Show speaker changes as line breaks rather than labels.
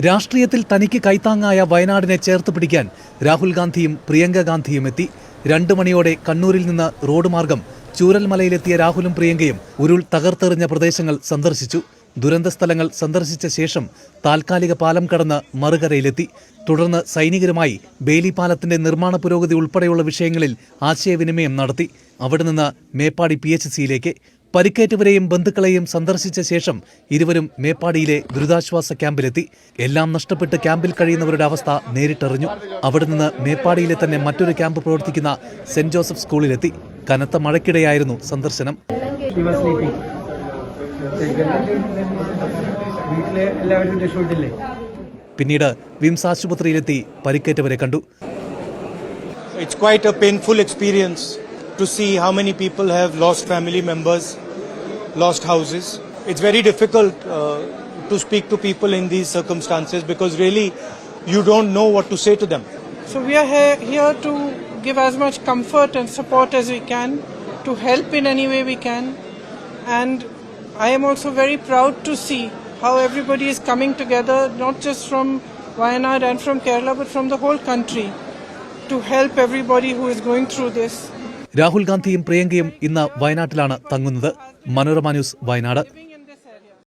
രാഷ്ട്രീയത്തിൽ തനിക്ക് കൈത്താങ്ങായ വയനാടിനെ ചേർത്ത് പിടിക്കാൻ രാഹുൽ ഗാന്ധിയും പ്രിയങ്ക ഗാന്ധിയും എത്തി. 2 മണിയോടെ കണ്ണൂരിൽ നിന്ന് റോഡ് മാർഗം ചൂരൽമലയിലെത്തിയ രാഹുലും പ്രിയങ്കയും ഉരുൾ തകർത്തെറിഞ്ഞ പ്രദേശങ്ങൾ സന്ദർശിച്ചു. ദുരന്ത സ്ഥലങ്ങൾ സന്ദർശിച്ച ശേഷം താൽക്കാലിക പാലം കടന്ന് മറുകരയിലെത്തി. തുടർന്ന് സൈനികരുമായി ബേലി പാലത്തിന്റെ നിർമ്മാണ പുരോഗതി ഉൾപ്പെടെയുള്ള വിഷയങ്ങളിൽ ആശയവിനിമയം നടത്തി. അവിടെ നിന്ന് മേപ്പാടി PHCയിലേക്ക്. പരിക്കേറ്റവരെയും ബന്ധുക്കളെയും സന്ദർശിച്ച ശേഷം ഇരുവരും മേപ്പാടിയിലെ ദുരിതാശ്വാസ ക്യാമ്പിലെത്തി. എല്ലാം നഷ്ടപ്പെട്ട് ക്യാമ്പിൽ കഴിയുന്നവരുടെ അവസ്ഥ നേരിട്ടറിഞ്ഞു. അവിടെ നിന്ന് മേപ്പാടിയിലെ തന്നെ മറ്റൊരു ക്യാമ്പ് പ്രവർത്തിക്കുന്ന സെന്റ് ജോസഫ് സ്കൂളിലെത്തി. കനത്ത മഴയ്ക്കിടെയായിരുന്നു സന്ദർശനം. പിന്നീട് വിംസ് ആശുപത്രിയിലെത്തി പരിക്കേറ്റവരെ കണ്ടു.
It's quite a painful experience to see how many people have lost family members, lost houses. It's very difficult to speak to people in these circumstances because really you don't know what to say to them.
So we are here to give as much comfort and support as we can, to help in any way we can, and I am also very proud to see how everybody is coming together, not just from Wayanad and from Kerala but from the whole country, to help everybody who is going through this.
Rahul ഗാന്ധിയും പ്രിയങ്കയും ഇന്ന് വയനാട്ടിലാണ് തങ്ങുന്നത്. Manorama news, Wayanad.